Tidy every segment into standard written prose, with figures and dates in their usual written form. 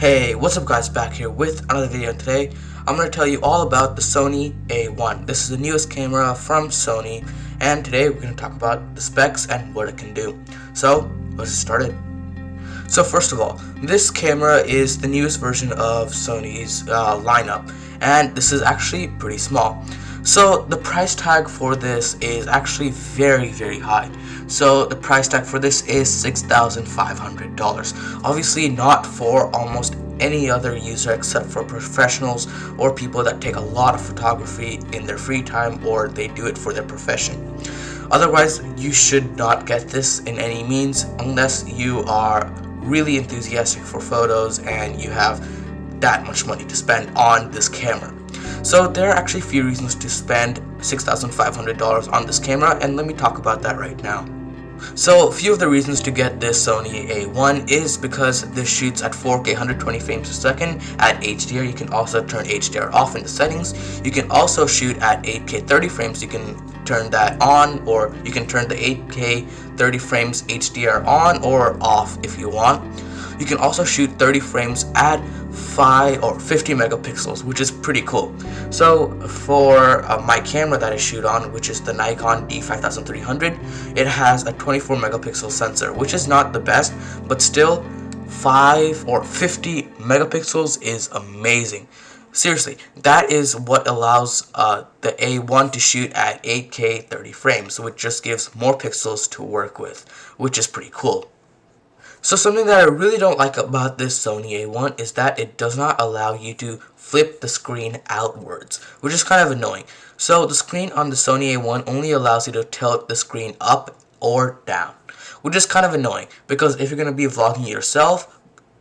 Hey, what's up guys, back here with another video. And today I'm going to tell you all about the Sony A1. This is the newest camera from Sony, and today we're going to talk about the specs and what it can do. So let's get started. So first of all, this camera is the newest version of Sony's lineup, and this is actually pretty small. So the price tag for this is actually very high. So the price tag for this is $6,500. Obviously not for almost any other user except for professionals or people that take a lot of photography in their free time or they do it for their profession. Otherwise, you should not get this in any means unless you are really enthusiastic for photos and you have that much money to spend on this camera. So there are actually a few reasons to spend $6,500 on this camera, and let me talk about that right now. So a few of the reasons to get this Sony A1 is because this shoots at 4K 120 frames per second at HDR. You can also turn HDR off in the settings. You can also shoot at 8K 30 frames. You can turn that on, or you can turn the 8K 30 frames HDR on or off if you want. You can also shoot 30 frames at 5 or 50 megapixels, which is pretty cool. So for my camera that I shoot on, which is the Nikon D5300, it has a 24 megapixel sensor, which is not the best, but still 5 or 50 megapixels is amazing. Seriously, that is what allows the A1 to shoot at 8K 30 frames, which just gives more pixels to work with, which is pretty cool. So something that I really don't like about this Sony A1 is that it does not allow you to flip the screen outwards, which is kind of annoying. So the screen on the Sony A1 only allows you to tilt the screen up or down, which is kind of annoying because if you're going to be vlogging yourself,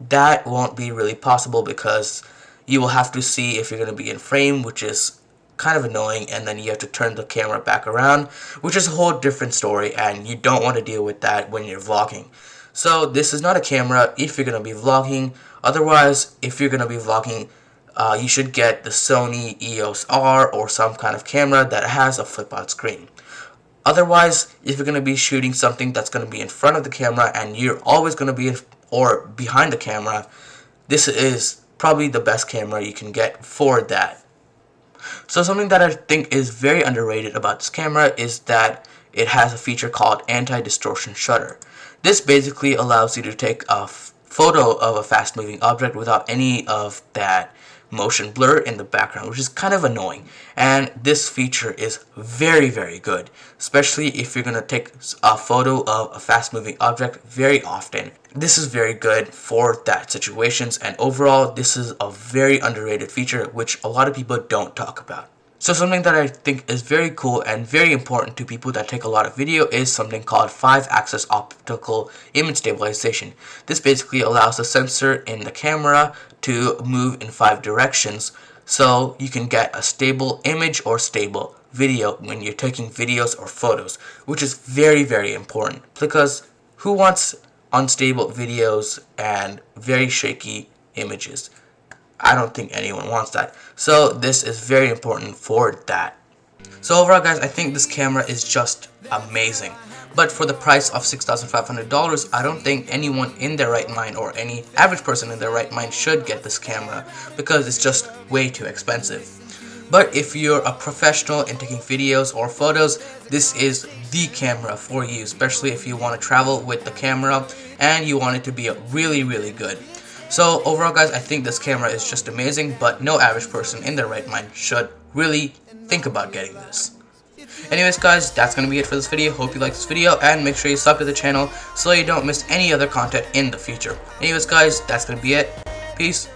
that won't be really possible because you will have to see if you're going to be in frame, which is kind of annoying, and then you have to turn the camera back around, which is a whole different story, and you don't want to deal with that when you're vlogging. So this is not a camera if you're going to be vlogging. Otherwise, if you're going to be vlogging, you should get the Sony EOS R or some kind of camera that has a flip out screen. Otherwise, if you're going to be shooting something that's going to be in front of the camera and you're always going to be or behind the camera, this is probably the best camera you can get for that. So something that I think is very underrated about this camera is that it has a feature called anti-distortion shutter. This basically allows you to take a photo of a fast moving object without any of that motion blur in the background, which is kind of annoying. And this feature is very good, especially if you're going to take a photo of a fast moving object very often. This is very good for that situations, and overall this is a very underrated feature which a lot of people don't talk about. So something that I think is very cool and very important to people that take a lot of video is something called 5-axis optical image stabilization. This basically allows the sensor in the camera to move in 5 directions so you can get a stable image or stable video when you're taking videos or photos, which is very important because who wants unstable videos and very shaky images? I don't think anyone wants that. So this is very important for that. So overall guys, I think this camera is just amazing. But for the price of $6,500, I don't think anyone in their right mind or any average person in their right mind should get this camera because it's just way too expensive. But if you're a professional in taking videos or photos, this is the camera for you, especially if you want to travel with the camera and you want it to be really good. So overall guys, I think this camera is just amazing, but no average person in their right mind should really think about getting this. Anyways guys, that's going to be it for this video. Hope you liked this video, and make sure you sub to the channel so you don't miss any other content in the future. Anyways guys, that's going to be it. Peace.